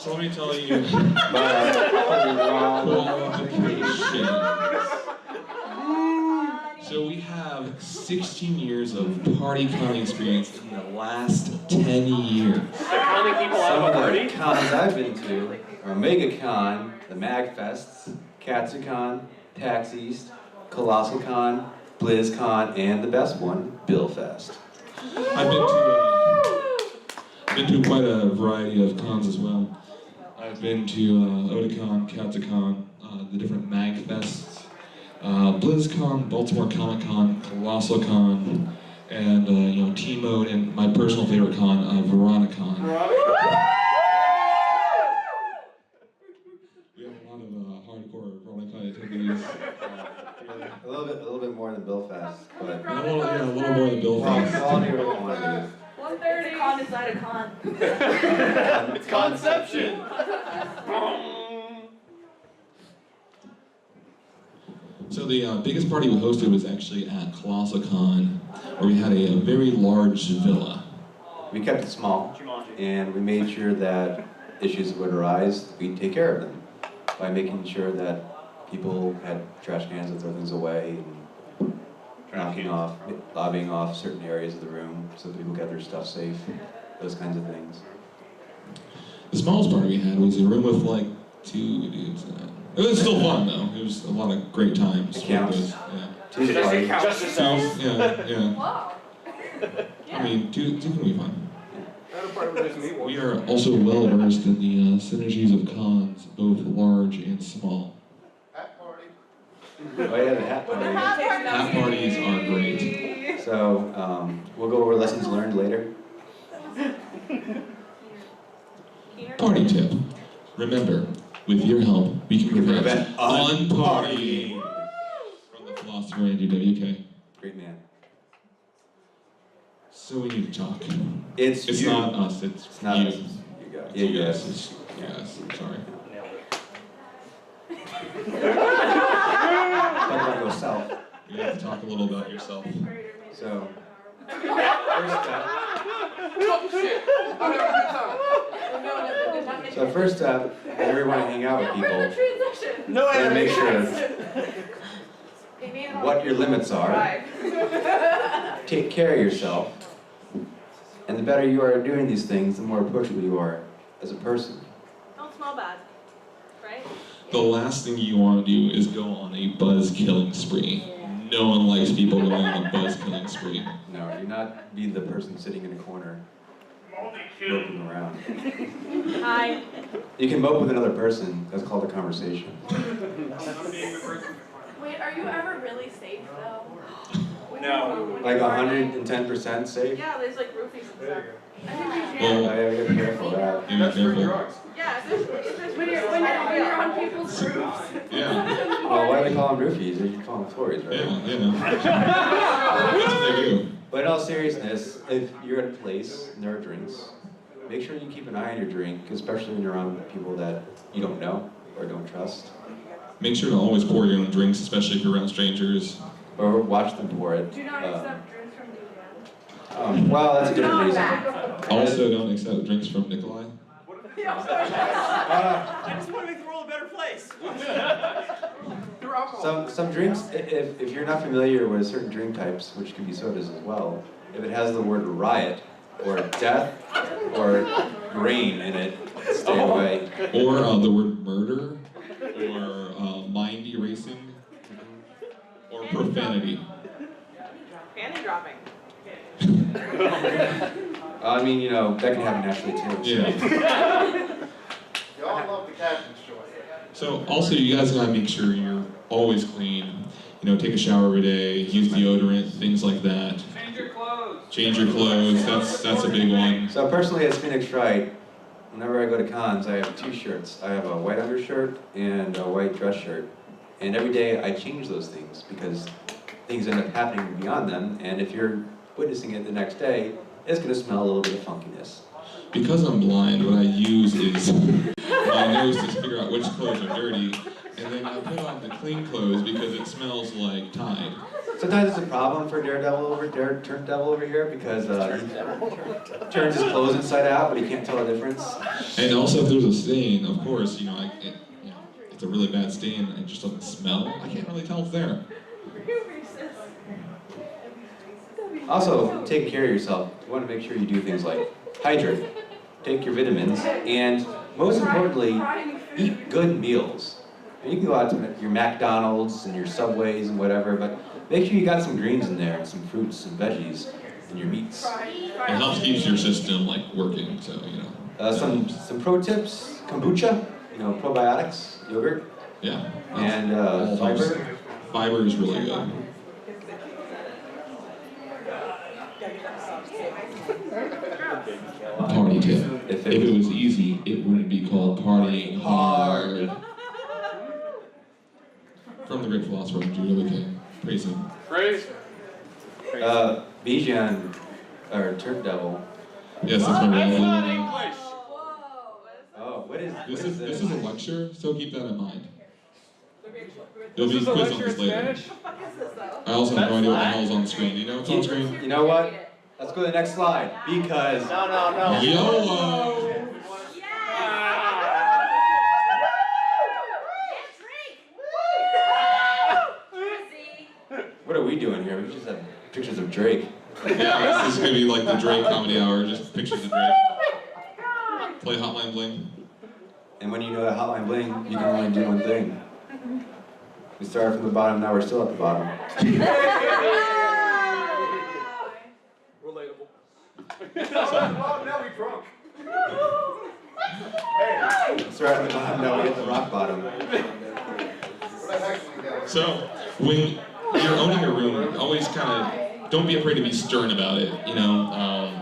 So let me tell you Koalafications. So we have 16 years of party con experience in the last 10 years. How many people have a party? Some of the cons I've been to are MegaCon, the MAGFests, Katsucon, PAX East, Colossal-Con, BlizzCon, and the best one, BillFest. I've been to quite a variety of cons as well. I've been to Otakon, Katsucon, the different MAGFests, BlizzCon, Baltimore Comic-Con, Colossal-Con, and T-Mode, and my personal favorite con, Veronicon. We have a lot of hardcore Veronicon attendees. A little bit more than BillFest, but A little more than BillFest. quality over quantity. 1:30. Con inside a con. It's conception! So the biggest party we hosted was actually at Colossal-Con, where we had a very large villa. We kept it small, and we made sure that issues that would arise, we'd take care of them by making sure that people had trash cans to throw things away, and lobbying off certain areas of the room so that people get their stuff safe, those kinds of things. The smallest party we had was a room with like 2 dudes in it. It was still fun though. It was a lot of great times. It counts. Yeah. Tuesday party. Just yourself. Yeah. Wow. I mean, two can be fun. That part was just me. We are also well versed in the synergies of cons, both large and small. Hat party. Oh yeah, the hat party. Hat parties are great. So we'll go over lessons learned later. Party tip. Remember, with your help, we can prevent unpartying. From the philosopher Andrew WK. Great man. So we need to talk. It's you. not us, it's not you. us. You guys. It's you guys. It's you guys. I'm sorry. Talk about yourself. You have to talk a little about yourself. So, first up. So first up, whenever you want to hang out with people, No, you gotta make sure what your limits are. Take care of yourself. And the better you are at doing these things, the more approachable you are as a person. Don't smell bad, right? The last thing you want to do is go on a buzz-killing spree. No one likes people going on a buzz-killing spree. No, do not be the person sitting in a corner, moping around. Hi. You can mope with another person. That's called a conversation. Wait, are you ever really safe though? No. Like 110% safe? Yeah, there's like roofies and stuff. I think you Oh, can. yeah, you gotta be careful of that. Be careful. Yeah, if there's when you're on people's roofs. Yeah. Well, why do they call them roofies? They call them flories, right? Yeah. That's what they do. But in all seriousness, if you're at a place and there are drinks, make sure you keep an eye on your drink, especially when you're around people that you don't know or don't trust. Make sure to always pour your own drinks, especially if you're around strangers. Or watch them pour it. Do not accept drinks from Dejan. Well, that's a different reason. Also, don't accept drinks from Nikolai. I just want to make the world a better place. Some drinks, if you're not familiar with certain drink types, which can be sodas as well, if it has the word riot, or death, or rain in it, stay away. Or the word murder, or mind erasing, or profanity. Panty dropping. I mean, that can happen naturally too. Yeah. Y'all love the captain's choice. So also, you guys gotta make sure you're always clean. Take a shower every day, use deodorant, things like that. Change your clothes. Change your clothes. That's a big one. So personally, as Phoenix Wright, whenever I go to cons, I have 2 shirts. I have a white undershirt and a white dress shirt. And every day I change those things because things end up happening beyond them. And if you're witnessing it the next day, it's going to smell a little bit of funkiness. Because I'm blind, what I use is my nose to figure out which clothes are dirty, and then I put on the clean clothes because it smells like Tide. Sometimes it's a problem for Turntable over here because he turns his clothes inside out, but he can't tell the difference. And also, if there's a stain, of course, it's a really bad stain and it just doesn't smell. I can't really tell it's there. Also, taking care of yourself, you want to make sure you do things like hydrate, take your vitamins, and most importantly, eat good meals. And you can go out to your McDonald's and your Subways and whatever, but make sure you got some greens in there and some fruits and veggies and your meats. It helps keep your system working, so Some pro tips: kombucha, probiotics, yogurt, yeah. and fiber. Fiber is really good. Party tip. If it was easy, it wouldn't be called partying hard. From the great philosopher Judah King. Praise him. Praise. Bijan, or Turntable. Yes, that's my That's real not name. English. Oh, what is This is a lecture, so keep that in mind. There'll This be is a quiz on lecture this in later. Spanish? I also have no idea what the hell's on the screen. Do you know what's on the screen? You know what? Let's go to the next slide because No. YOLO! what are we doing here? We just have pictures of Drake. Yeah, this is gonna be like the Drake comedy hour, just pictures of Drake. Play Hotline Bling. And when you know that Hotline Bling, you can only do one thing. We started from the bottom, now we're still at the bottom. Relatable. Now we drunk. Hey, Started from the bottom, now we hit the rock bottom. what the heck's we doing? So, when you're owning a room, always don't be afraid to be stern about it,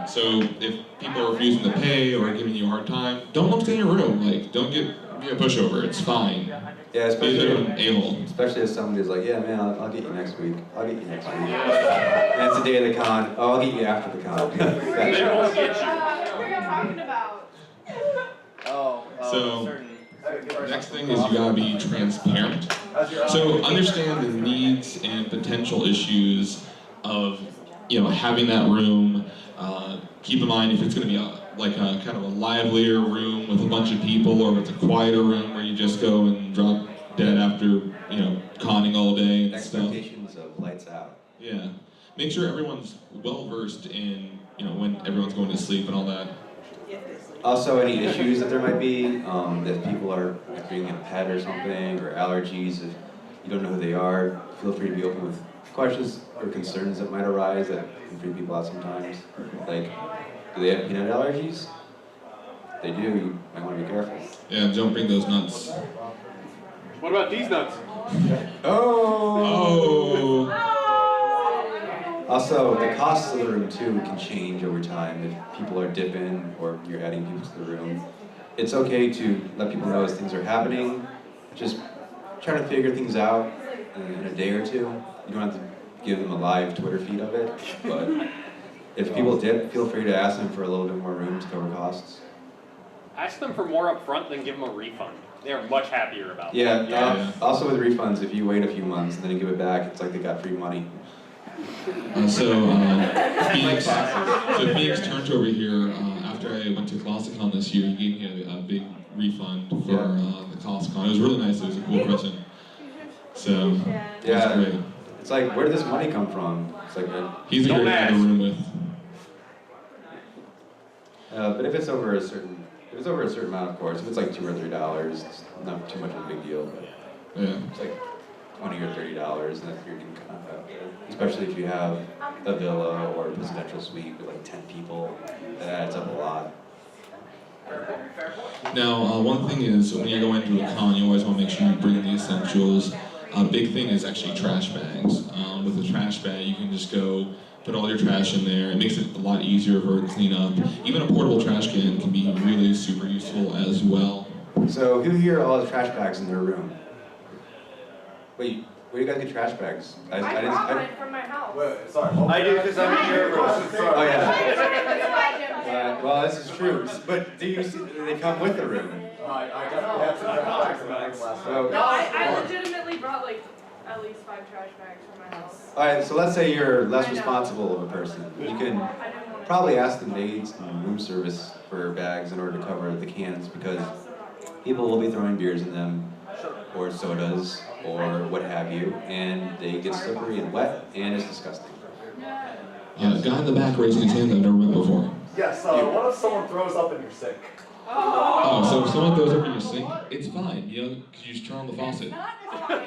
so if people are refusing to pay or giving you a hard time, don't let them stay in your room, don't be a pushover, it's fine. Yeah, Be a bit of an a-hole. especially if somebody's like, yeah, man, I'll get you next week. I'll get you next week. And it's the day of the con. Oh, I'll get you after the con. They won't get you. What are you talking about? So, next thing is you gotta be transparent. So understand the needs and potential issues of having that room. Keep in mind if it's going to be a kind of a livelier room with a bunch of people, or if it's a quieter room where you just go and drop dead after conning all day and stuff. Expectations of lights out. Yeah, make sure everyone's well versed in when everyone's going to sleep and all that. Also, any issues that there might be, if people are bringing a pet or something, or allergies, if you don't know who they are, feel free to be open with questions or concerns that might arise that can freak people out sometimes. Like, do they have peanut allergies? If they do, you might want to be careful. Yeah, don't bring those nuts. What about these nuts? Oh. Also, the costs of the room too can change over time if people are dipping or you're adding people to the room. It's okay to let people know as things are happening. Just try to figure things out in a day or two. You don't have to give them a live Twitter feed of it, but if people dip, feel free to ask them for a little bit more room to cover costs. Ask them for more up front, then give them a refund. They're much happier about Yeah, that. also with refunds, if you wait a few months and then you give it back, it's like they got free money. Phoenix Hitchturnter over here, after I went to Koalafications this year, he gave me a big refund for the Koalafications. It was really nice, it was a cool present. So, it was great. It's like, where did this money come from? It's like He's a Don't great guy to ask. room with. but if it's over a certain amount, of course, if it's like $2 or $3, it's not too much of a big deal. But Yeah. it's like $20 or $30, and that's your income. Especially if you have a villa or a residential suite with like 10 people, that adds up a lot. Now, one thing is, when you go into a con, you always want to make sure you bring the essentials. A big thing is actually trash bags. With a trash bag, you can just go put all your trash in there. It makes it a lot easier for it to clean up. Even a portable trash can can be really super useful as well. So who here all has trash bags in their room? Wait, where do you guys get trash bags? I brought mine from my house. Sorry. I do because I'm in your room. Oh yeah. Yeah. Well, this is true. But do they come with the room? I definitely had some trash bags in my last So, No, I legitimately brought like at least 5 trash bags from my house. All right, so let's say you're less responsible of a person. You can probably ask the maids and room service for bags in order to cover the cans because people will be throwing beers in them or sodas or what have you, and they get slippery and wet, and it's disgusting. Guy in the back raising his hand I've never met before. Yes, what if someone throws up in your sink? Oh, so if someone throws up in your sink, it's fine, you know, because you just turn on the faucet. Not No,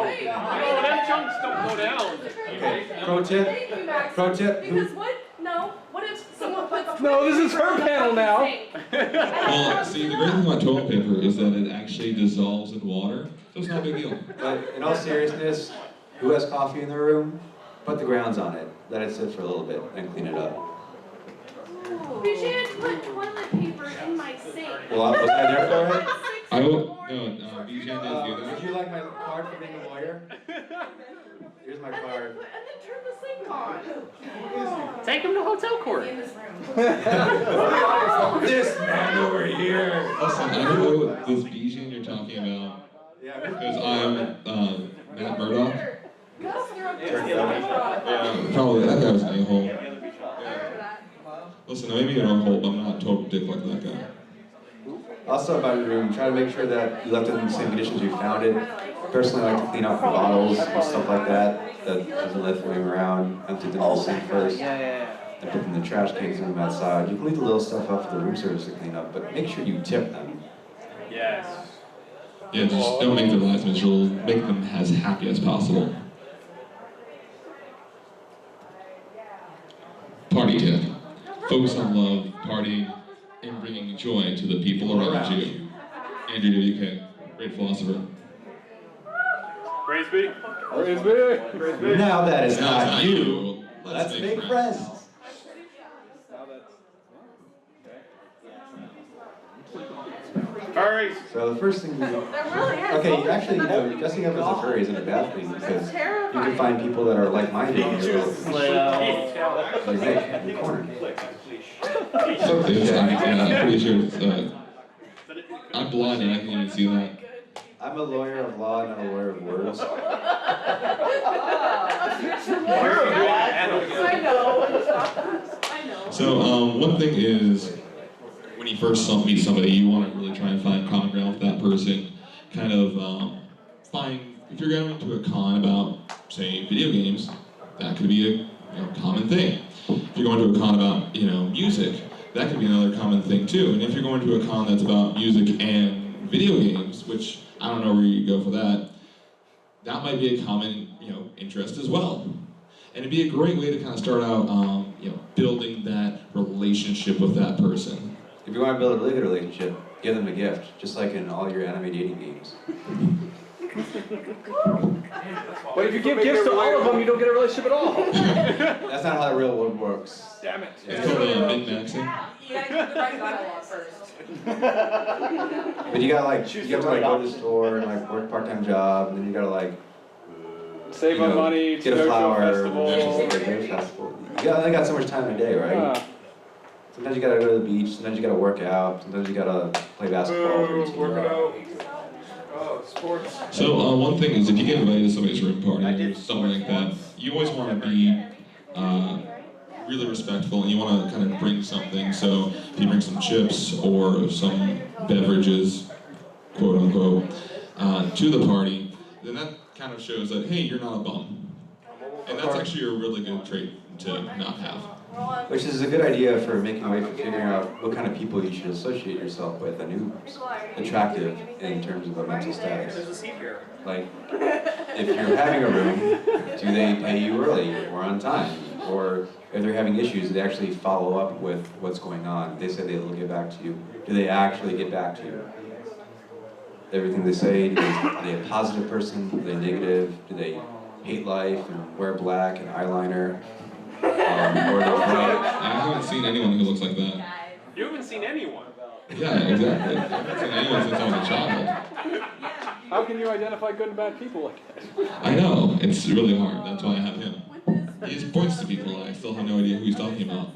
it's fine. No, them chunks don't go down. Okay, pro tip. Thank you, Max. Pro tip. Because what? No. What if someone puts No, this is her panel now. Well, see, the great thing about toilet paper is that it actually dissolves in water, so it's not a big deal. But in all seriousness, who has coffee in their room? Put the grounds on it. Let it sit for a little bit and clean it up. You should put toilet paper in my sink. Well, was I there for it? I will, no, BJ didn't do Would that. you like my card for being a lawyer? Here's my card. And then turn the sink on. Take him to hotel court. In this room. This man over here. Listen, I don't know what this BJ you're talking about, Yeah. because I'm Matt Murdock. Gus, you're up Yeah, probably that guy was an a-hole. Listen, I may be an a-hole, but I'm not a total dick like that guy. Also about your room, try to make sure that you left it in the same conditions you found it. Personally, I like to clean out the bottles and stuff like that doesn't let throwing around, empty them in the sink first. And put them in the trash cans and them outside. You can leave the little stuff up for the room service to clean up, but make sure you tip them. Yes. Yeah, just don't make their lives miserable. Make them as happy as possible. Party tip. Focus on love, partying, and bringing joy to the people around you. Andrew WK, great philosopher. Praise be. Praise be. Praise be. Now that is Now it's not you. Let's Let's make friends. Furries. So the first thing you That really is. okay, actually, you know, dressing up as a furry isn't a bad thing because you can find people that are like-minded in your like Nick in the corner. So I'm pretty sure it's, I'm blind and I can even see that. I'm a lawyer of law, not a lawyer of words. I know. Stop that. I know. So one thing is, when you first meet somebody, you want to really try and find common ground with that person. Kind of find, if you're going to a con about, say, video games, that could be a common thing. If you're going to a con about, music, that could be another common thing too. And if you're going to a con that's about music and video games, which I don't know where you go for that, that might be a common, interest as well. And it'd be a great way to kind of start out, building that relationship with that person. If you want to build a really good relationship, give them a gift, just like in all your anime dating games. But if you give gifts to all of them, you don't get a relationship at all. That's not how the real world works. Damn it. It's called min-maxing. You gotta do the right dialogue first. But you gotta you have to go to the store and work a part-time job, and then you gotta Save up money to get go a to flower, a festival. You only got so much time in a day, right? Sometimes you gotta go to the beach, sometimes you gotta work out, sometimes you gotta play basketball. Work it out. Oh, sports. So one thing is, if you get invited to somebody's room party or something like that, you always want to be really respectful, and you want to kind of bring something. So if you bring some chips or some beverages, quote unquote, to the party, then that kind of shows that, hey, you're not a bum. And that's actually a really good trait to not have. Which is a good idea for making a way for figuring out what kind of people you should associate yourself with and who's attractive in terms of a mental status. Like, if you're having a room, do they pay you early or on time? Or if they're having issues, do they actually follow up with what's going on? They say they'll get back to you. Do they actually get back to you? Everything they say, are they a positive person? Are they negative? Do they hate life and wear black and eyeliner? Or I haven't seen anyone who looks like that. You haven't seen anyone. Yeah, exactly. I haven't seen anyone since I was a child. How can you identify good and bad people like that? I know, it's really hard. That's why I have him. He just points to people, and I still have no idea who he's talking about.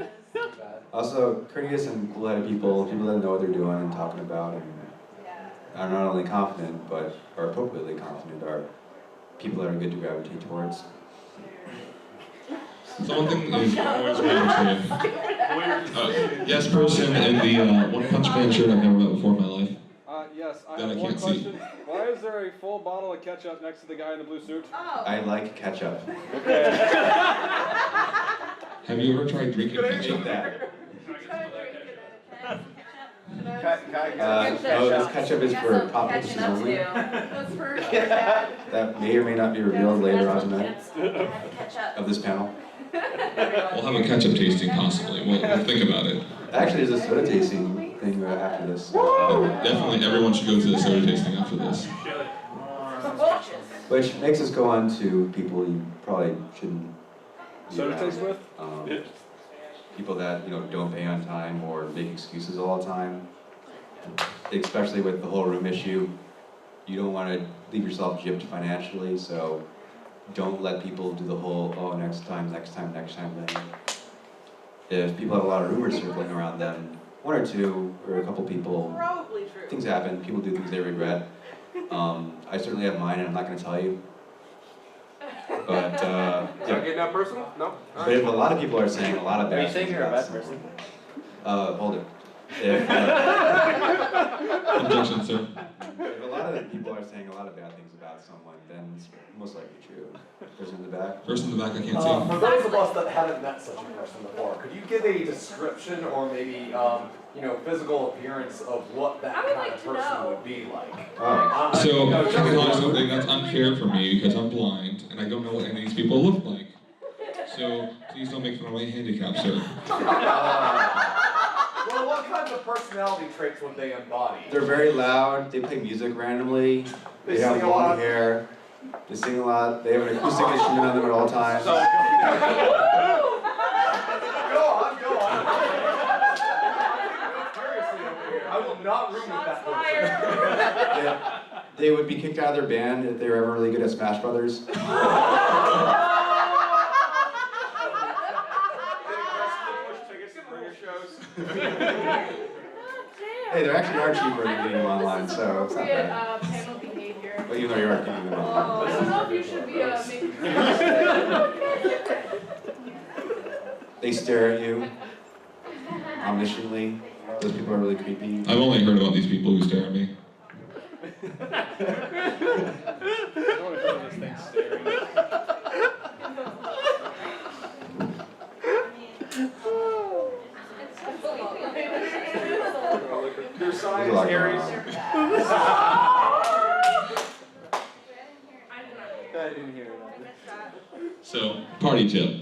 Also, courteous and cool-headed people that know what they're doing and talking about, and are not only confident, but are appropriately confident, are people that are good to gravitate towards. So one thing is always wanted to. Yes, person in the One Punch Man shirt I've never met before in my life. Yes, I That have I one can't see. question. Why is there a full bottle of ketchup next to the guy in the blue suit? Oh. I like ketchup. Okay. Have you ever tried drinking Take ketchup? that. Can This ketchup is for pop purposes only. That's for dad. That may or may not be revealed later on tonight Ketchup. of this panel. We'll have a ketchup tasting possibly. We'll think about it. Actually, there's a soda tasting thing after this. Definitely everyone should go to the soda tasting after this. Which makes us go on to people you probably shouldn't be Soda around. taste with? People that don't pay on time or make excuses all the time. Especially with the whole room issue. You don't want to leave yourself gypped financially, so don't let people do the whole, oh, next time thing. If people have a lot of rumors circling around them, one or two or a couple people, Probably true. things happen, people do things they regret. I certainly have mine and I'm not going to tell you. But, I get that personal? No? but if a lot of people are saying a lot of bad things about someone, hold it. If, Objection, sir. if a lot of people are saying a lot of bad things about someone, then it's most likely true. Person in the back. Person in the back, I can't For see. those of us that haven't met such a person before, could you give a description or maybe, physical appearance of what that I would kind like of to person know. would be like? So, can I tell you something that's unfair for me because I'm blind and I don't know what any of these people look like. So, please don't make fun of my handicap, sir. Well, what kinds of personality traits would they embody? They're very loud, they play music randomly, They they have sing a long lot. hair, they sing a lot, they have an acoustic instrument on them at all times. Go on. Seriously over here. I will not room with that person. They would be kicked out of their band if they were ever really good at Smash Brothers. Hey, they're actually are cheaper than getting them online, so it's not bad. Panel behavior. Well, even though you are keeping them Oh, online. I don't know if you should be making. They stare at you omnisciently. Those people are really creepy. I've only heard about these people who stare at me. I don't want to hear this thing staring. Your sign There's a is lot going Aries. on. I didn't hear that. So, party tip.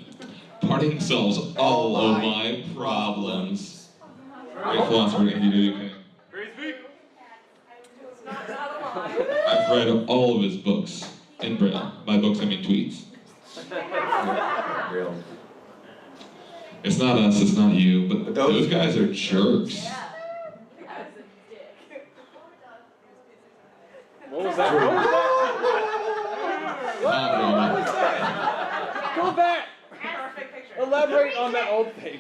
Partying solves all of my problems. Great philosopher, Andy Duke. I've read all of his books in Braille. By books, I mean tweets. Real. It's not us, it's not you, but But those those guys are jerks. What was that? Go back! Perfect picture. Elaborate on that old thing.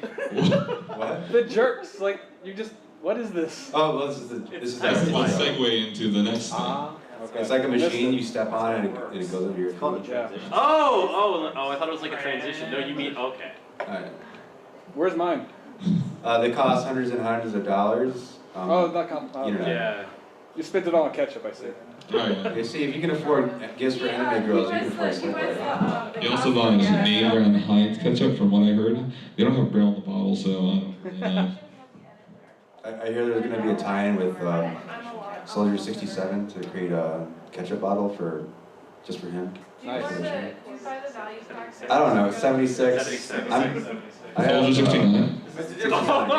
What? The jerks, like, you just, what is this? Oh, well, this is That's the like, segue into the next thing. Okay. it's like a machine, you step on it and it goes under your feet. Yeah. Oh, I thought it was like a transition. No, you mean, okay. Alright. Where's mine? They cost hundreds and hundreds of dollars. Internet. Yeah. You spent it all on ketchup, I see. Oh, yeah. Okay, see, if you can afford gifts for anime girls, you can afford Slipway. He also bought his name brand Heinz ketchup, from what I heard. They don't have Braille on the bottle, so I don't really know. I hear there's going to be a tie-in with Soldier 67 to create a ketchup bottle just for him. Nice. Do you buy the value packs? I don't know, 76. 77. Soldier 69? 69, yeah.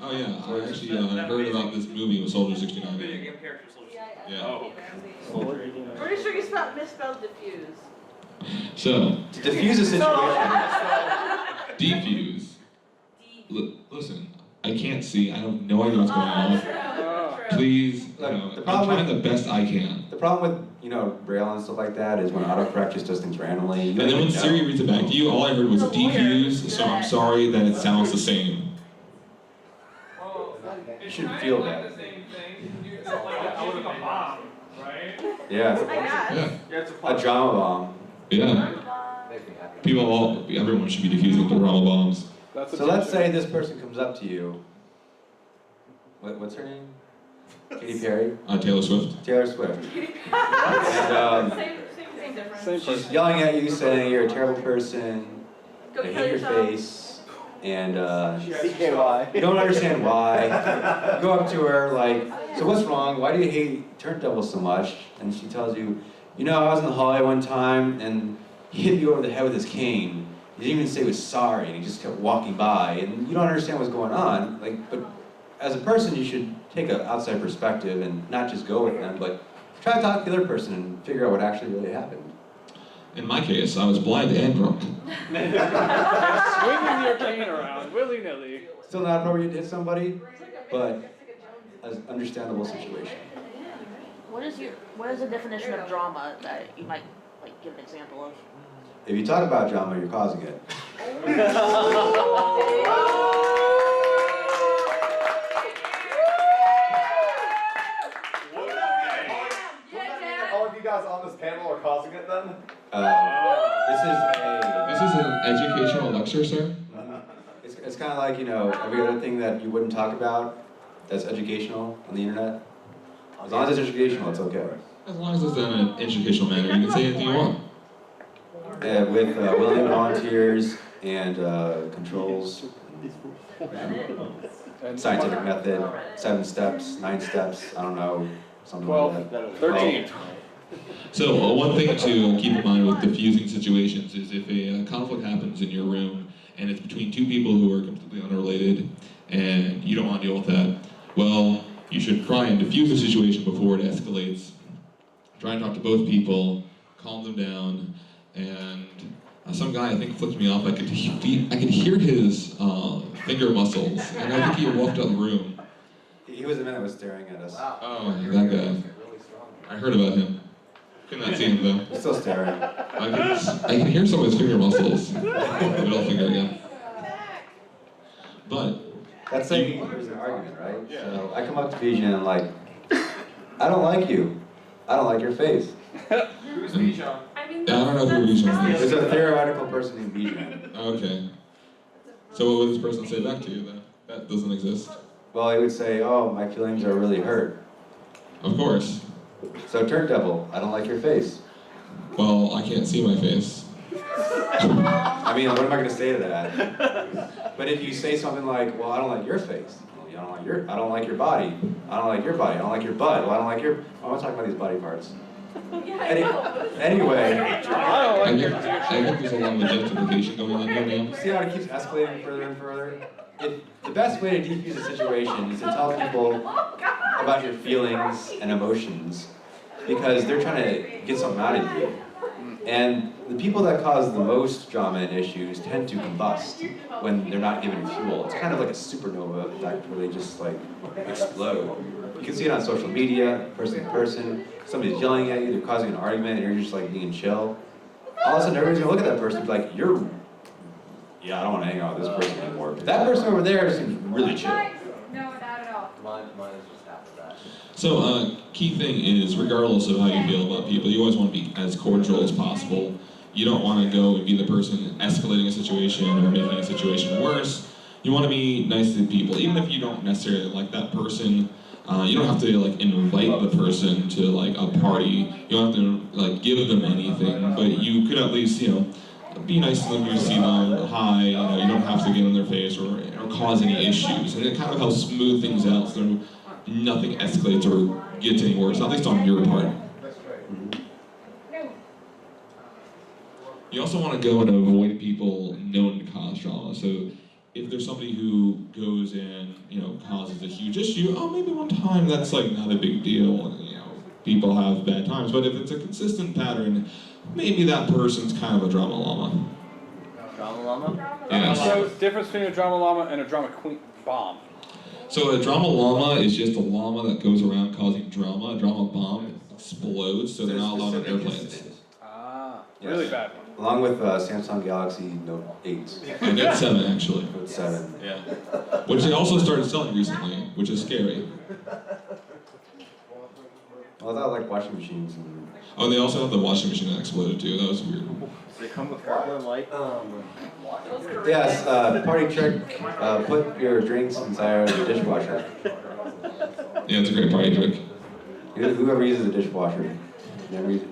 Oh yeah, I actually heard about this movie with Soldier 69. Yeah. Oh. Pretty sure you misspelled diffuse. So, To diffuse a situation. defuse. Listen, I can't see. I have no idea what's going on. Please, Look, I'm trying the best I can. The problem with, Braille and stuff like that is when autocorrect just does things randomly. You And don't then when even Siri know. reads it back to you, all I heard was defuse, so I'm sorry that it sounds the same. You shouldn't feel bad. Yeah, I guess. Yeah. a drama bomb. Yeah. Everyone should be defusing drama bombs. That's So let's say this person comes up to you. What's her name? Katy Perry? Taylor Swift. Taylor Swift. And Same difference. Same she's person. yelling at you, saying you're a terrible person. Go I kill hate your yourself. face. And CKY. you don't understand why. You go up to her like, so what's wrong? Why do you hate Turntable so much? And she tells you, you know, I was in the hallway one time and he hit me over the head with his cane. He didn't even say he was sorry, and he just kept walking by. And you don't understand what's going on. Like, but as a person, you should take an outside perspective and not just go with them, but try to talk to the other person and figure out what actually really happened. In my case, I was blind and drunk. Swinging your cane around willy-nilly. Still not appropriate to hit somebody, but an understandable situation. What is the definition of drama that you might like give an example of? If you talk about drama, you're causing it. All of you guys on this panel are causing it then? This is an educational lecture, sir. It's kind of like, you know, every other thing that you wouldn't talk about that's educational on the internet. As long as it's educational, it's okay. As long as it's done in an educational manner, you can say anything you want. With willing volunteers and controls, And scientific method, 7 steps, 9 steps, I don't know, something 12, like that. 13. So one thing to keep in mind with diffusing situations is if a conflict happens in your room and it's between two people who are completely unrelated and you don't want to deal with that, well, you should try and diffuse the situation before it escalates. Try and talk to both people, calm them down, and some guy I think flipped me off. I could hear his finger muscles, and I think he walked out of the room. He was the man that was staring at us. Oh, that guy. I heard about him. Could not see him though. He's still staring. I can hear some of his finger muscles. The middle finger again. But That's saying there's an argument, right? Yeah. So I come up to Bijan and I'm like, I don't like you. I don't like your face. Who's Bijan? I mean, I don't know who Bijan There's a theoretical person named Bijan. okay. So what would this person say back to you then? That doesn't exist. Well, he would say, oh, my feelings are really hurt. Of course. So Turntable, I don't like your face. Well, I can't see my face. I mean, what am I going to say to that? But if you say something like, well, I don't like your face. Well, I don't like your body. I don't like your body. I don't like your butt. Well, I don't like your... I want to talk about these body parts. Yeah, I know. Anyway, I don't I like think, your I think there's a lot of justification going on here now. see how it keeps escalating further and further? The best way to defuse a situation is to tell people about your feelings and emotions because they're trying to get something out of you. And the people that cause the most drama and issues tend to combust when they're not given fuel. It's kind of like a supernova effect where they just like explode. You can see it on social media, person to person. Somebody's yelling at you, they're causing an argument, and you're just like being chill. All of a sudden, everybody's gonna look at that person and be like, yeah, I don't want to hang out with this person anymore. But that person over there seems really chill. No, not at all. Mine is just half of that. So, key thing is, regardless of how you feel about people, you always want to be as cordial as possible. You don't want to go and be the person escalating a situation or making a situation worse. You want to be nice to people, even if you don't necessarily like that person. You don't have to like invite the person to like a party. You don't have to like give them anything, but you could at least, be nice to them when you see them. Hi, you don't have to get in their face or cause any issues, and it kind of helps smooth things out so nothing escalates or gets any worse, at least on your part. You also want to go and avoid people known to cause drama. So if there's somebody who goes and causes a huge issue, maybe one time that's like not a big deal. People have bad times, but if it's a consistent pattern, maybe that person's kind of a drama llama. Drama llama? Yeah. So, difference between a drama llama and a drama queen bomb. So a drama llama is just a llama that goes around causing drama. A drama bomb explodes, so they're not allowed on airplanes. Ah, Yes. really bad one. Along with Samsung Galaxy Note 8, I got 7 actually. Note 7. Yeah. Which they also started selling recently, which is scary. Well, I thought like washing machines and... Oh, they also have the washing machine that exploded too. That was weird. So they come with Kirkland light? Yes, party trick, put your drinks inside the dishwasher. Yeah, it's a great party trick. Whoever uses a dishwasher. Never use it.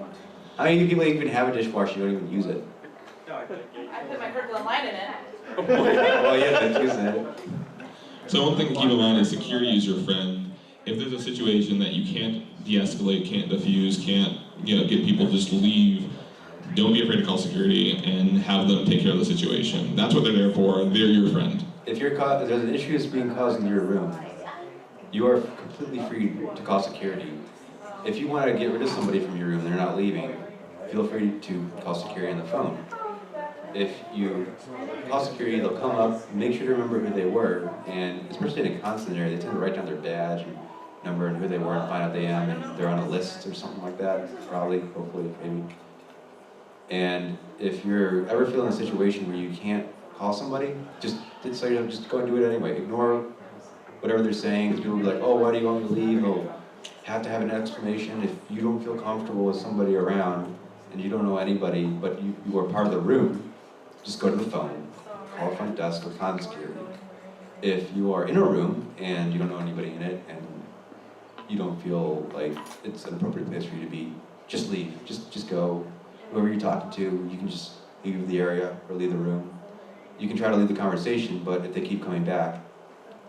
How many people even have a dishwasher, you don't even use it? I put my Kirkland light in it. Well, yeah, that's using it. So one thing to keep in mind is security is your friend. If there's a situation that you can't de-escalate, can't diffuse, can't get people to just leave, don't be afraid to call security and have them take care of the situation. That's what they're there for. They're your friend. If there's an issue that's being caused in your room, you are completely free to call security. If you want to get rid of somebody from your room and they're not leaving, feel free to call security on the phone. If you call security, they'll come up, make sure to remember who they were, and especially in a constant area, they tend to write down their badge and number and who they were and find out they am, and they're on a list or something like that, probably, hopefully, maybe. And if you're ever feeling a situation where you can't call somebody, just go and do it anyway. Ignore whatever they're saying, because people will be like, oh, why do you want me to leave? Oh, have to have an explanation. If you don't feel comfortable with somebody around and you don't know anybody, but you are part of the room, just go to the phone, call front desk or con security. If you are in a room and you don't know anybody in it and you don't feel like it's an appropriate place for you to be, just leave. Just go. Whoever you're talking to, you can just leave the area or leave the room. You can try to leave the conversation, but if they keep coming back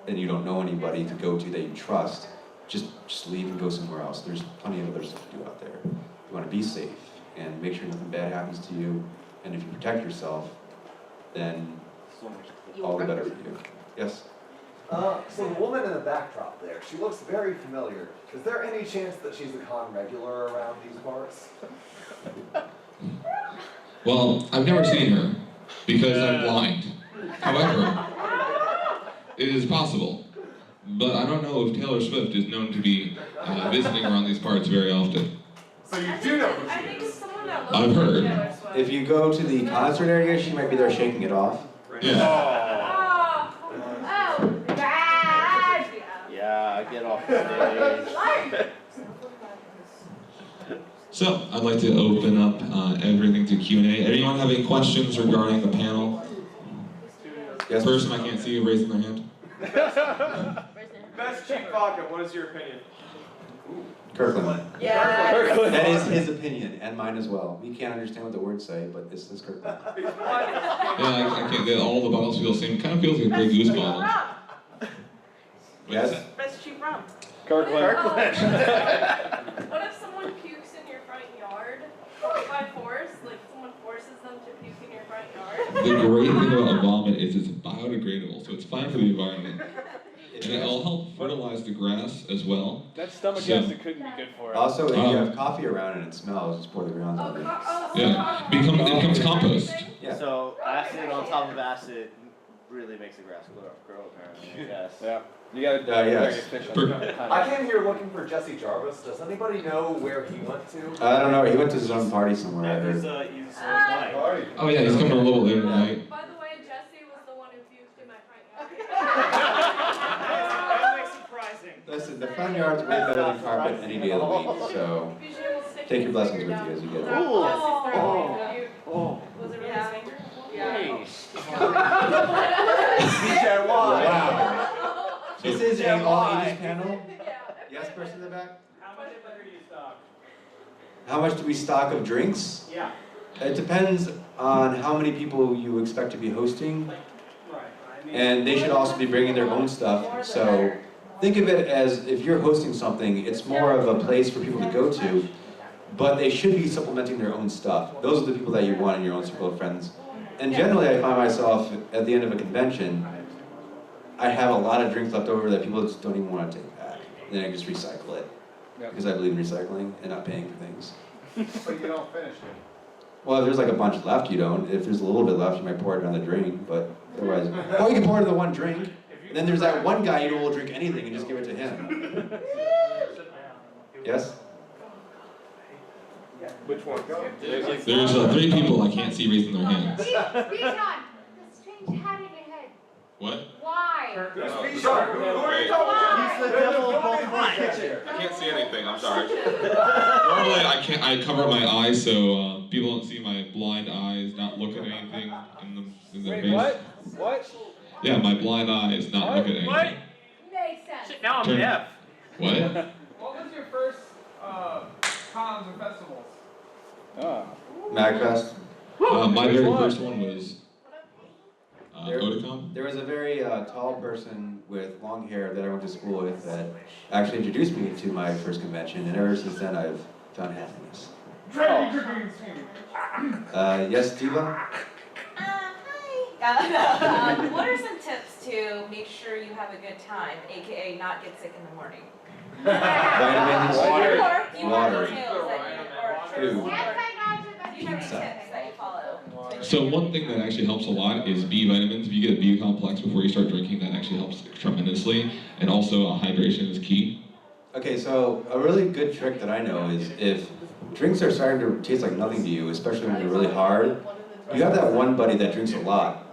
and you don't know anybody to go to that you trust, just leave and go somewhere else. There's plenty of other stuff to do out there. You want to be safe and make sure nothing bad happens to you. And if you protect yourself, then all the better for you. Yes? So the woman in the backdrop there, she looks very familiar. Is there any chance that she's a con regular around these parts? Well, I've never seen her because I'm blind. However, it is possible. But I don't know if Taylor Swift is known to be visiting around these parts very often. So you do know who I she think is? it's someone that I've looks like heard. Taylor Swift. If you go to the concert area, she might be there shaking it off. Yeah. Oh, bad. Yeah, get off the stage. So, I'd like to open up everything to Q&A. Anyone have any questions regarding the panel? Yes? Person I can't see raising their hand. Best cheap vodka, what is your opinion? Kirkland. Yeah. That is his opinion, and mine as well. We can't understand what the words say, but this is Kirkland. Yeah, I can't. All the bottles feel the same. It kind of feels like a Grey Goose bottle. Yes? Best cheap rum. Kirkland. What if someone pukes in your front yard by force? Like someone forces them to puke in your front yard? The great thing about a vomit is it's biodegradable, so it's fine for the environment. And it'll help fertilize the grass as well. That stomach So- acid couldn't be good for it. Also, if you have coffee around and it smells, just pour the grounds on it. Yeah, it becomes compost. Yeah. So acid on top of acid really makes the grass grow apparently, I guess. Yeah. You gotta yes. fish I came here looking for Jesse Jarvis. Does anybody know where he went to? I don't know, he went to his own party somewhere, I heard. Party. Oh yeah, he's coming a little later tonight. By the way, Jesse was the one who puked in my front yard. Listen, the front yard's way better than carpet any day of the week, so take your blessings with you as you get there. Oh. Was it really his finger? Hey. Wow. This is an all ages panel. Yeah. Yes, person in the back? How much liquor do you stock? How much do we stock of drinks? Yeah. It depends on how many people you expect to be hosting, Right. and they should also be bringing their own stuff. So think of it as if you're hosting something, it's more of a place for people to go to, but they should be supplementing their own stuff. Those are the people that you want in your own circle of friends. And generally, I find myself at the end of a convention, I have a lot of drinks left over that people just don't even want to take back. Then I just recycle it, because I believe in recycling and not paying for things. So you don't finish it. Well, if there's like a bunch left, you don't. If there's a little bit left, you might pour it down the drain, but otherwise, or you can pour it in the one drink. And then there's that one guy who will drink anything and just give it to him. Yes? Which one? There's 3 people I can't see raising their hands. Bijan, the strange hat in your head. What? Why? Who's Bijan? Who are you talking Why? about? He's the devil of both Why? minds. I can't see anything. I'm sorry. Normally, I cover my eyes so people don't see my blind eyes not look at anything in the Wait, face. what? Yeah, my blind eye is not looking at anything. What? Makes sense. Shit, now I'm Turn- deaf. What? What was your first cons or festivals? MAGFest. My Which very one? first one was There- Oticon. There was a very tall person with long hair that I went to school with that actually introduced me to my first convention, and ever since then I've found happiness. Yes, Diva? Hi. What are some tips to make sure you have a good time, aka not get sick in the morning? Vitamins, Or you have water, details that food. you, or do you have any tips that you follow? So one thing that actually helps a lot is B vitamins. If you get a B complex before you start drinking, that actually helps tremendously. And also hydration is key. Okay, so a really good trick that I know is if drinks are starting to taste like nothing to you, especially when they're really hard, you have that one buddy that drinks a lot.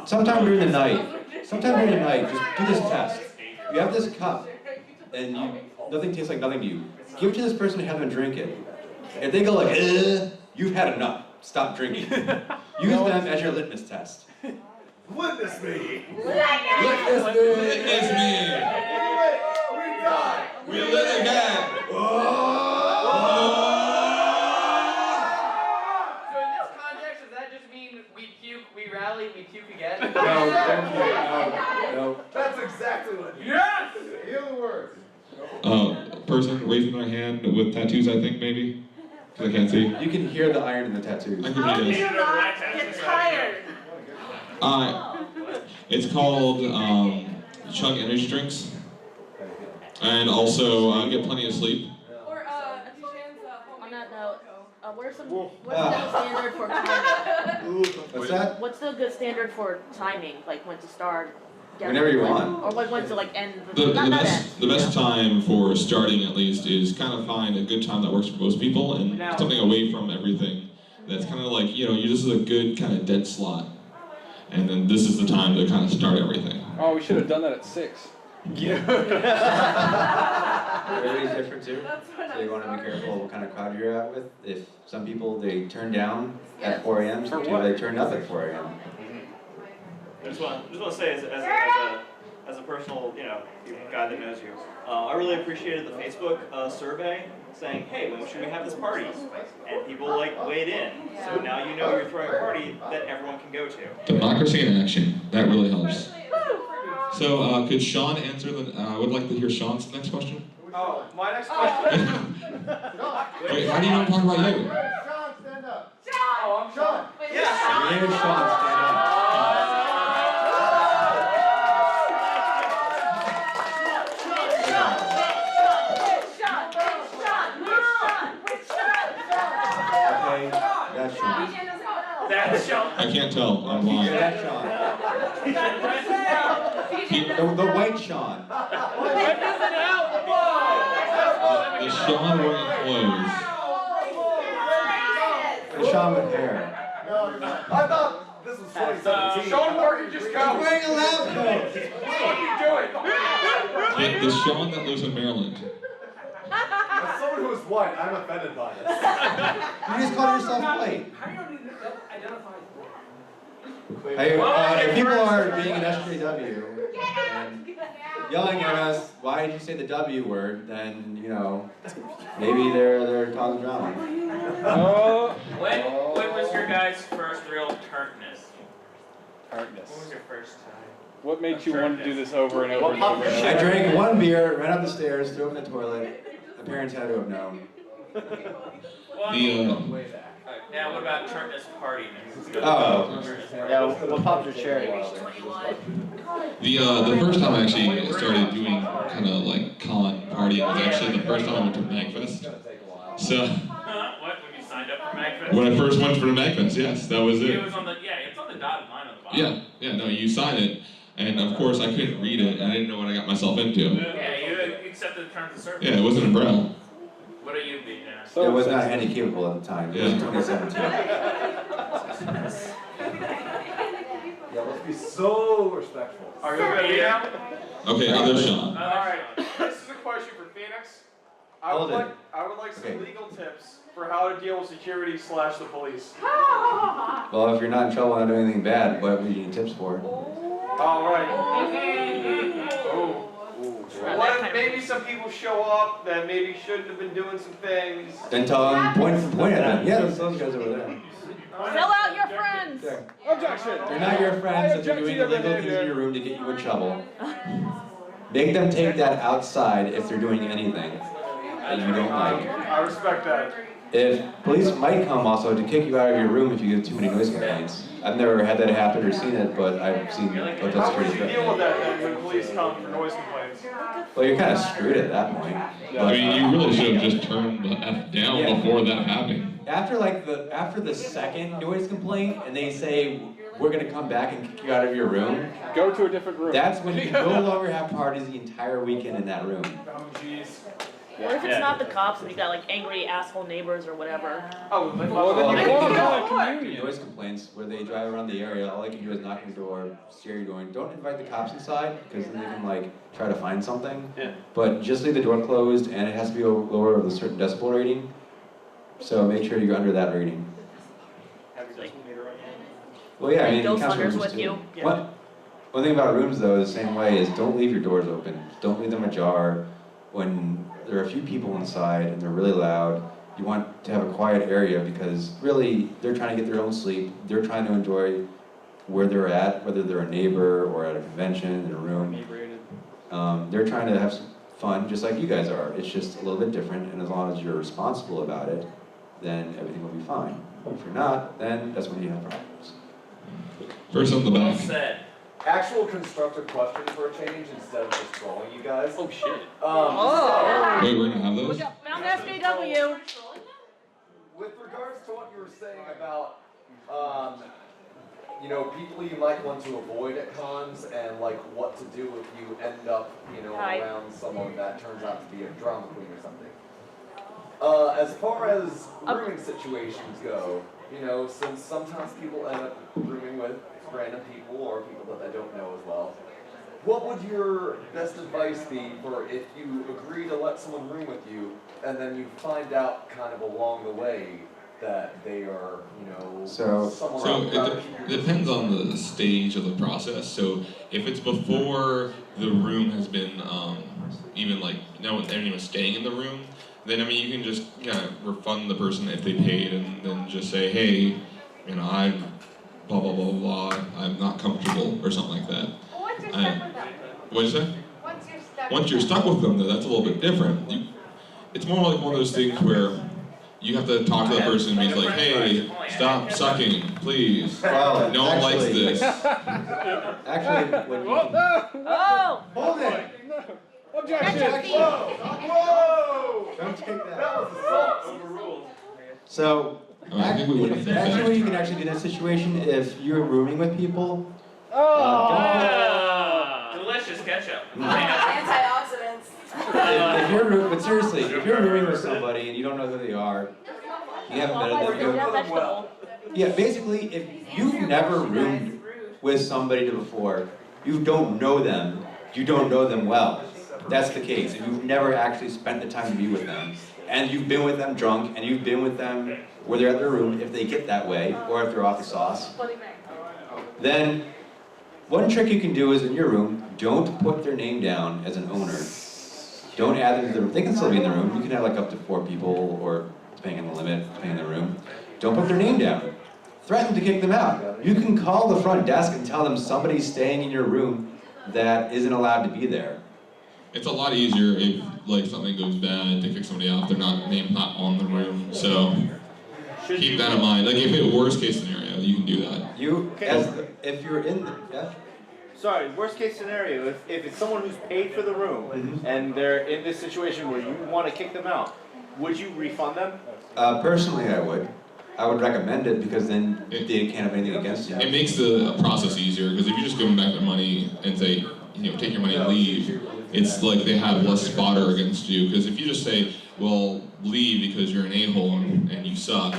Sometime during the night, just do this test. You have this cup, and nothing tastes like nothing to you. Give it to this person and have them drink it. If they go like, you've had enough. Stop drinking. Use them as your litmus test. Witness me! It's me! We die! We live again! So in this context, does that just mean we puke, we rally, we puke again? No. That's exactly what. Yes! Hear the words. Person raising their hand with tattoos, I think, maybe? Because I can't see. You can hear the iron in the tattoos. I can hear this. Get tired. It's called chug energy drinks. And also get plenty of sleep. Or Dijan's On that note, what's the Ah. good standard for timing? What's that? What's the good standard for timing? Like when to start? Whenever you want. Or like when to like end? The best time for starting, at least, is kind of find a good time that works for most people and something away from everything. That's kind of like, this is a good kind of dead slot. And then this is the time to kind of start everything. Oh, we should have done that at 6. Everybody's different too. So you want to be careful what kind of crowd you're at with. If some people, they turn down at 4 a.m., some people, they turn up at 4 a.m. I just want to say, as a personal, guy that knows you, I really appreciated the Facebook survey saying, hey, when should we have this party? And people weighed in. So now you know you're throwing a party that everyone can go to. Democracy in action. That really helps. So could Sean answer I would like to hear Sean's next question. Oh, my next question. Wait, how do you not talk about you? Sean, stand up. Oh, I'm Sean. Yeah. Here's Sean, stand up. Okay, that's Sean. That's Sean. I can't tell. I'm blind. That's Sean. The white Sean. The Sean wearing clothes. The Sean with hair. I thought this was 2017. Sean Morgan, just go. Wearing a lab coat. What are you doing? The Sean that lives in Maryland. As someone who is white, I'm offended by this. You just called yourself white. How do you identify? Hey, if people are being an SJW and yelling at us, why did you say the W word, then, maybe they're causing drama. When was your guys' first real tartness? When was your first time? What made you want to do this over and over and over? I drank one beer, ran up the stairs, threw it in the toilet. My parents had to have known. Now, what about tartness party? Oh. Yeah, what popped your cherry? The first time I actually started doing kind of like con partying was actually the first time I went to MAGFest. So What? When you signed up for MAGFest? when I first went for the MAGFest, yes, that was it. It was on the it's on the dotted line on the bottom. Yeah, no, you sign it, and of course I couldn't read it, and I didn't know what I got myself into. Yeah, you accepted the terms of service. Yeah, it wasn't a braille. What are you being? It was not handy capable at the time. It was 2017. Yeah, let's be so respectful. Are you ready now? Okay, other Sean. Alright, this is a question for Phoenix. I Hold would it. like some Okay. legal tips for how to deal with security / the police. Well, if you're not in trouble and not doing anything bad, what would you need tips for? All right. Oh. What if maybe some people show up that maybe shouldn't have been doing some things? Then tell them, point at them. Yeah, those guys over there. Fill out your friends. There. Objection. They're not your friends if they're doing illegal things in your room to get you in trouble. Make them take that outside if they're doing anything that you don't like. I respect that. If police might come also to kick you out of your room if you get too many noise complaints. I've never had that happen or seen it, but I've seen hotel How would security. you deal with that then when police come for noise complaints? Well, you're kind of screwed at that point. I mean, you really should have just turned the F down Yeah. before that happened. After the second noise complaint and they say, we're gonna come back and kick you out of your room, Go to a different room. that's when you no longer have parties the entire weekend in that room. Oh jeez. What if it's not the cops and you got like angry asshole neighbors or whatever? Oh, Well, then you call a Communion. communion. Noise complaints where they drive around the area, all they can do is knock on your door, scare you going, don't invite the cops inside, because then they can like try to find something. Yeah. But just leave the door closed and it has to be lower of a certain decibel rating. So make sure you're under that rating. Have your decimal meter on hand. Well, yeah, I mean, it Ghost counts for hunters rooms with too. you. Yeah. One thing about rooms though, the same way, is don't leave your doors open. Don't leave them ajar. When there are a few people inside and they're really loud, you want to have a quiet area because really they're trying to get their own sleep. They're trying to enjoy where they're at, whether they're a neighbor or at a convention, in a room. They're trying to have some fun just like you guys are. It's just a little bit different, and as long as you're responsible about it, then everything will be fine. If you're not, then that's when you have problems. First on the Well back. said. Actual constructive question for a change instead of just trolling you guys. Oh shit. Wait, we're gonna have We those? got found SJW. With regards to what you were saying about, you know, people you might want to avoid at cons and like what to do if you end up, you know, Hi. around someone that turns out to be a drama queen or something. As far as rooming situations go, you know, since sometimes people end up rooming with random people or people that they don't know as well, what would your best advice be for if you agree to let someone room with you and then you find out kind of along the way that they are, you know, So it depends on the stage of the process. So if it's before the room has been even like no one anyone staying in the room, then I mean you can just refund the person if they paid and then just say, hey, you know, I'm blah blah blah blah, I'm not comfortable or something like that. Once you're stuck with them. What'd you say? Once you're stuck with them, though, that's a little bit different. It's more like one of those things where you have to talk to that person and be like, hey, stop sucking, please. Well, No one likes this. Actually, when you Oh! hold it. Objection. Whoa! Don't take that. That was assault. Overruled. So, I think we would have actually, what you can actually do in that situation, if you're rooming with people, Delicious ketchup. Antioxidants. if you're but seriously, if you're rooming with somebody and you don't know who they are, you haven't met them, you That go, vegetable. yeah, basically, if you've never roomed with somebody before, you don't know them, you don't know them well. That's the case. If you've never actually spent the time to be with them, and you've been with them drunk, and you've been with them where they're at their room, if they get that way, or if they're off the sauce, then one trick you can do is in your room, don't put their name down as an owner. Don't add them to the room. They can still be in the room. You can have like up to 4 people, or depending on the limit, depending on the room. Don't put their name down. Threaten to kick them out. You can call the front desk and tell them somebody's staying in your room that isn't allowed to be there. It's a lot easier if like something goes bad to kick somebody out. Their name's not on the room, so keep that in mind. Like if it's worst case scenario, you can do that. If you're in the, yeah? Sorry, worst case scenario, if it's someone who's paid for the room and they're in this situation where you want to kick them out, would you refund them? Personally, I would. I would recommend it because then they can't have anything against you. It makes the process easier because if you just give them back their money and say, you know, take your money and leave, it's like they have less fodder against you. Because if you just say, well, leave because you're an a-hole and you suck,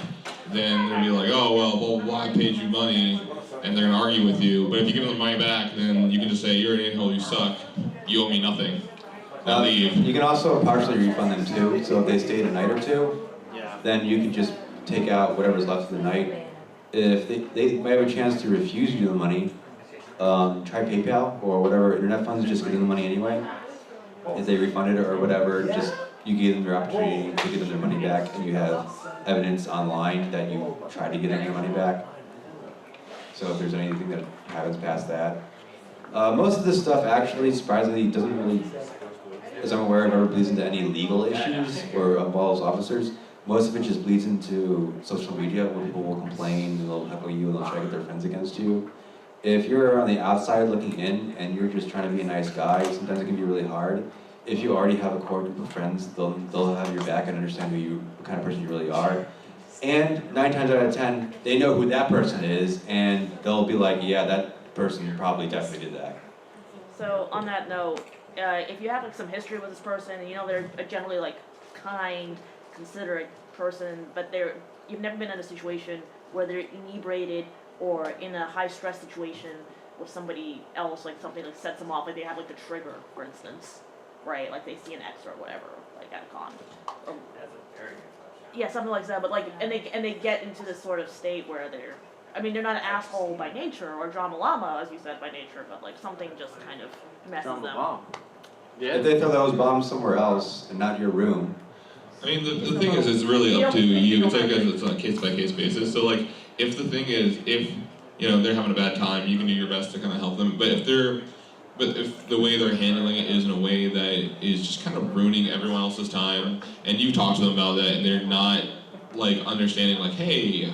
then they'll be like, oh, well, I paid you money, and they're going to argue with you. But if you give them the money back, then you can just say, you're an a-hole, you suck, you owe me nothing. and leave. You can also partially refund them too. So if they stayed a night or two, Yeah. then you can just take out whatever's left of the night. If they might have a chance to refuse you the money, try PayPal or whatever internet funds, just give them the money anyway. If they refunded it or whatever, just you gave them their opportunity to give them their money back, and you have evidence online that you tried to get them their money back. So if there's anything that happens past that. Most of this stuff actually, surprisingly, doesn't really, as I'm aware of, ever bleeds into any legal issues or involves officers. Most of it just bleeds into social media where people will complain and they'll heckle you and they'll try to get their friends against you. If you're on the outside looking in and you're just trying to be a nice guy, sometimes it can be really hard. If you already have a core group of friends, they'll have your back and understand what kind of person you really are. And 9 times out of 10, they know who that person is, and they'll be like, yeah, that person probably definitely did that. So on that note, if you have like some history with this person, and you know they're a generally like kind, considerate person, but you've never been in a situation where they're inebriated or in a high stress situation with somebody else, like something that sets them off, like they have like the trigger, for instance, right? Like they see an X or whatever, like at a con. Or, yeah, something like that. But like, and they get into this sort of state where they're not an asshole by nature or drama llama, as you said, by nature, but like something just kind of messes Drama them. bomb. Yeah. If they throw those bombs somewhere else and not your room. I mean, the thing is, it's really up to you. It's on a case-by-case basis. So, like, if the thing is, if, you know, they're having a bad time, you can do your best to kind of help them. But if the way they're handling it is in a way that is just kind of ruining everyone else's time, and you talk to them about that, and they're not, like, understanding, like, hey,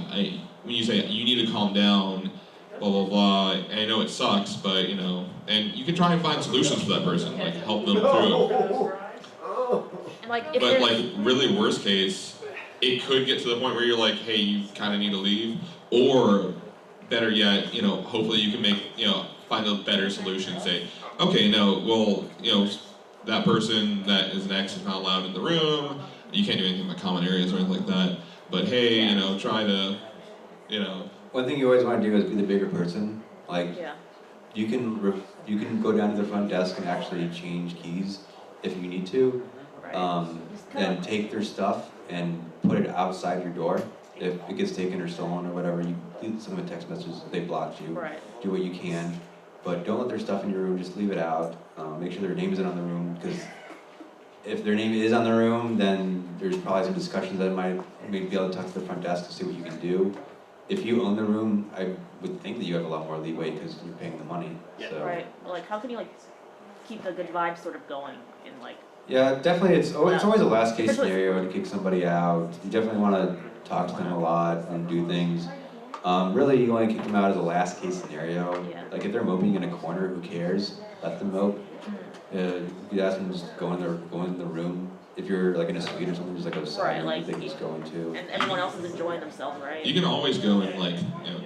when you say, you need to calm down, blah, blah, blah, and I know it sucks, but, you know, and you can try and find solutions for that person, like, help them through it. But like really worst case, it could get to the point where you're like, hey, you kind of need to leave, or better yet, you know, hopefully you can make, you know, find a better solution. Say, okay, no, well, you know, that person that is an ex is not allowed in the room. You can't do anything about common areas or anything like that. But hey, you know, try to, you know. One thing you always want to do is be the bigger person. Like, you can go down to the front desk and actually change keys if you need to. Then take their stuff and put it outside your door. If it gets taken or stolen or whatever, you send them a text message that they blocked you. Right. Do what you can, but don't let their stuff in your room. Just leave it out. Make sure their name isn't on the room, because if their name is on the room, then there's probably some discussions that might be able to talk to the front desk to see what you can do. If you own the room, I would think that you have a lot more leeway because you're paying the money. Yeah. So. Right. Like, how can you like keep the good vibes sort of going in like? Yeah, definitely. It's always a last case scenario to kick somebody out. You definitely want to talk to them a lot and do things. Really, you want to kick them out as a last case scenario. Yeah. Like if they're moping in a corner, who cares? Let them mope. You ask them to just go in the room. If you're like in a suite or something, just like a side room like, they can just go into. And everyone else is enjoying themselves, right? You can always go and like, you know,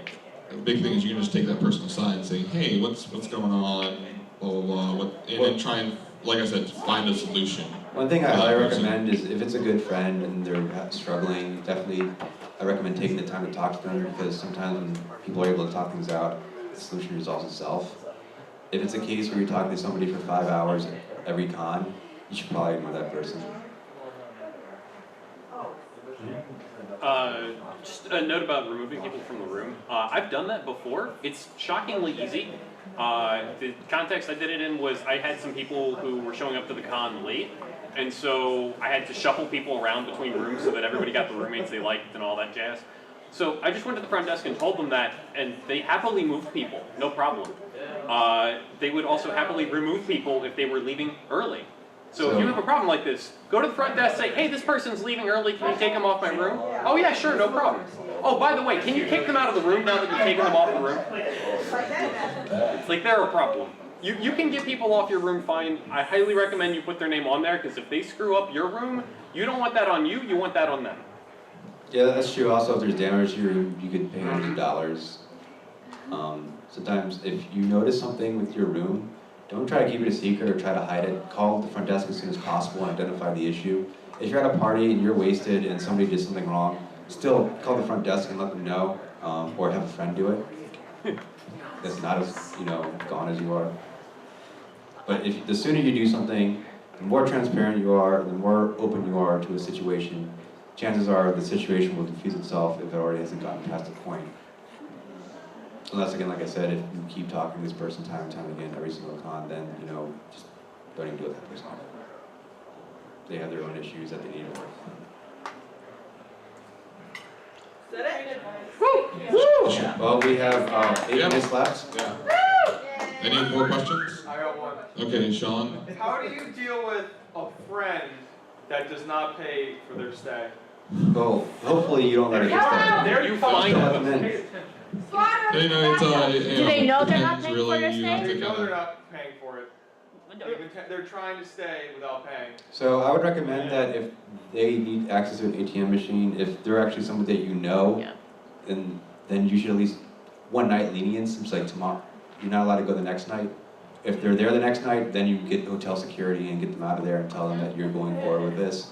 the big thing is you can just take that person aside and say, hey, what's going on? Blah blah blah. And try and, like I said, find a solution. One thing I highly recommend is if it's a good friend and they're struggling, definitely I recommend taking the time to talk to them, because sometimes when people are able to talk things out, the solution resolves itself. If it's a case where you're talking to somebody for 5 hours every con, you should probably ignore that person. Just a note about removing people from the room. I've done that before. It's shockingly easy. The context I did it in was I had some people who were showing up to the con late, and so I had to shuffle people around between rooms so that everybody got the roommates they liked and all that jazz. So I just went to the front desk and told them that, and they happily moved people, no problem. They would also happily remove people if they were leaving early. So if you have a problem like this, go to the front desk, say, hey, this person's leaving early, can you take them off my room? Oh yeah, sure, no problem. Oh, by the way, can you kick them out of the room now that you've taken them off the room? It's like they're a problem. You can get people off your room fine. I highly recommend you put their name on there, because if they screw up your room, you don't want that on you, you want that on them. Yeah, that's true. Also, if there's damage to your room, you could pay hundreds of dollars. Sometimes if you notice something with your room, don't try to keep it a secret or try to hide it. Call the front desk as soon as possible and identify the issue. If you're at a party and you're wasted and somebody did something wrong, still call the front desk and let them know, or have a friend do it. That's not as, you know, gone as you are. But if the sooner you do something, the The more transparent you are, the more open you are to a situation, chances are the situation will diffuse itself if it already hasn't gotten past a point. Unless, again, like I said, if you keep talking to this person time and time again every single con, then, you know, just don't even do it with that person. They have their own issues that they need to work on. Is that it? Well, we have 8 minutes left. Yeah. Any more questions? I got one. Okay, Sean. How do you deal with a friend that does not pay for their stay? Well, hopefully you don't let it get started. There you find Don't let them. them in. You know, it's Do they know they're not depends paying for their really, you have stay? to They know kinda- they're not paying for it. They're trying to stay without paying. So I would recommend that if they need access to an ATM machine, if they're actually someone that you know, Yeah. then you should at least one night lenience. It's like tomorrow, you're not allowed to go the next night. If they're there the next night, then you get hotel security and get them out of there and tell them that you're going forward with this.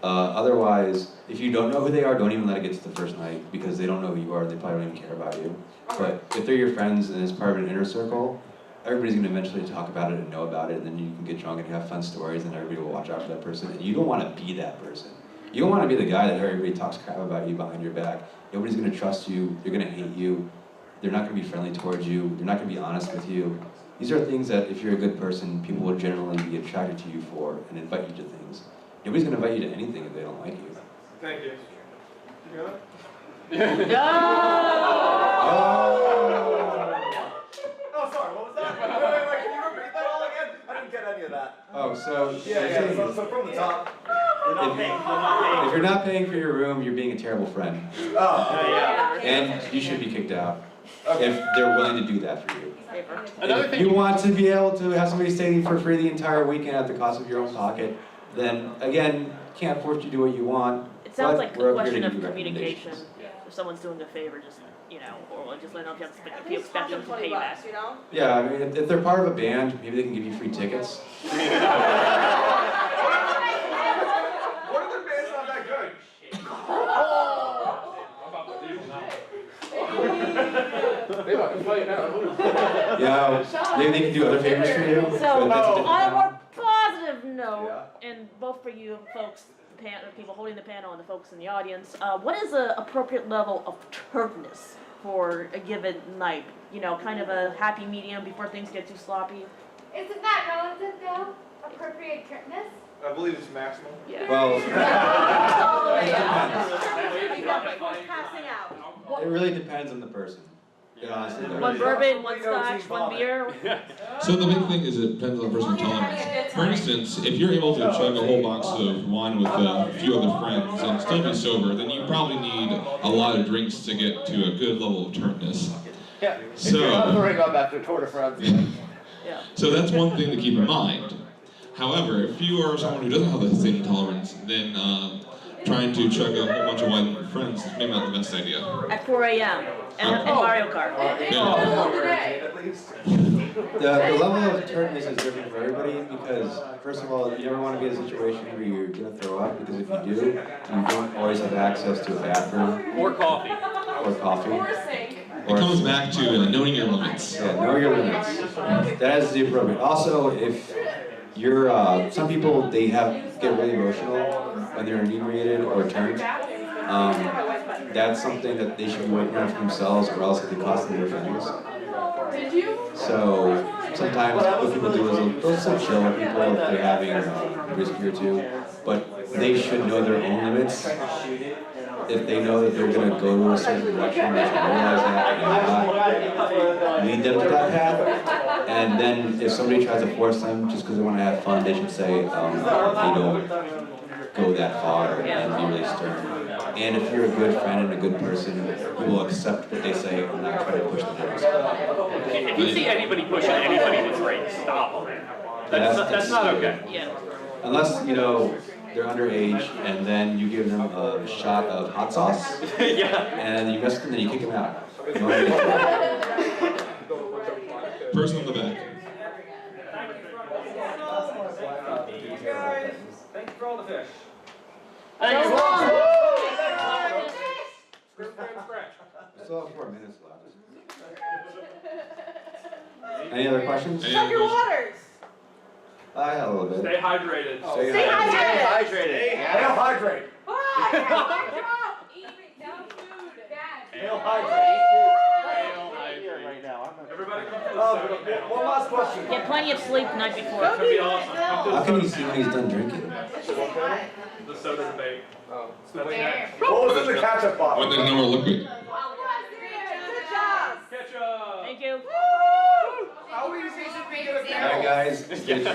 Otherwise, if you don't know who they are, don't even let it get to the first night because they don't know who you are. They probably don't even care about you. But if they're your friends and it's part of an inner circle, everybody's going to eventually talk about it and know about it, and then you can get drunk and have fun stories, and everybody will watch out for that person. And you don't want to be that person. You don't want to be the guy that everybody talks crap about you behind your back. Nobody's going to trust you. They're going to hate you. They're not going to be friendly towards you. They're not going to be honest with you. These are things that, if you're a good person, people will generally be attracted to you for and invite you to things. Nobody's going to invite you to anything if they don't like you. Thank you. You got it? Oh, sorry, what was that? Wait, can you repeat that all again? I didn't get any of that. Oh, so So from the top. You're not paying. You're not paying. if you're not paying for your room, you're being a terrible friend. Oh. Yeah. And you should be kicked out if they're willing to do that for you. Another If thing you want to be able to have somebody stay for free the entire weekend at the cost of your own pocket, then again, can't force you to do what you want. It sounds but like we're a up here question to of give you communication. recommendations. If someone's doing a favor, just, you know, or just let them know if you At least expect them to pay you back. $120, you know? Yeah, I mean, if they're part of a band, maybe they can give you free tickets. What if the band's not that good? They about to fight now. Yeah, maybe they can do other favors for you. So, but that's a different on a matter. more positive note, Yeah. and both for you folks, the people holding the panel and the folks in the audience, what is an appropriate level of turnedness for a given night? You know, kind of a happy medium before things get too sloppy? Isn't that relative though? Appropriate curtness? I believe it's maximum. Yeah. Well, Passing out. it really depends on the person. It honestly does. One bourbon, one scotch, one beer. So the big thing is it depends on the person's tolerance. For instance, if you're able to chug a whole box of wine with a few other friends and still be sober, then you probably need a lot of drinks to get to a good level of turnedness. Yeah. So- If you're not throwing up after Tour de France. Yeah. So that's one thing to keep in mind. However, if you are someone who doesn't have the same tolerance, then trying to chug a whole bunch of wine with friends is maybe not the best idea. At 4 a.m. and Mario Kart. The level of turnedness is different for everybody because, first of all, you never want to be in a situation where you're going to throw up because if you do, you don't always have access to a bathroom Or coffee. or coffee. It comes back to knowing your limits. Yeah, know your limits. That is the appropriate. Also, if you're, some people, they get really emotional when they're inebriated or turned. That's something that they should be working on for themselves or else it could cost them their friends. Did you? So sometimes what people do is they'll still chill with people if they're having a whiskey or two, but they should know their own limits. If they know that they're going to go to a certain direction, they should realize that and not lead them to that path. And then if somebody tries to force them just because they want to have fun, they should say, they don't go that far and be really stern. And if you're a good friend and a good person, you will accept what they say and not try to push them down. If you see anybody pushing anybody to drink, stop them. That's not okay. Yeah. Unless, you know, they're underage and then you give them a shot of hot sauce Yeah. and you mess with them and you kick them out. Person in the back. Guys, thank you for all the fish. Thank you. Scratch. We still have 4 minutes left. Any other questions? Any Check other your questions? waters. I had a little bit. Stay hydrated. Stay Stay hydrated. hydrated. Hail hydrate. Hail hydrate. Right now. Everybody come to the soda. One last question. Get plenty of sleep the night before. It's gonna be awesome. Come to the How can you soda see when he's done drinking? The soda debate. Oh. That's next. What was in the ketchup bottle? When there's no more liquid. Ketchup. Thank you. How easy is it to get a Alright guys, stay tuned.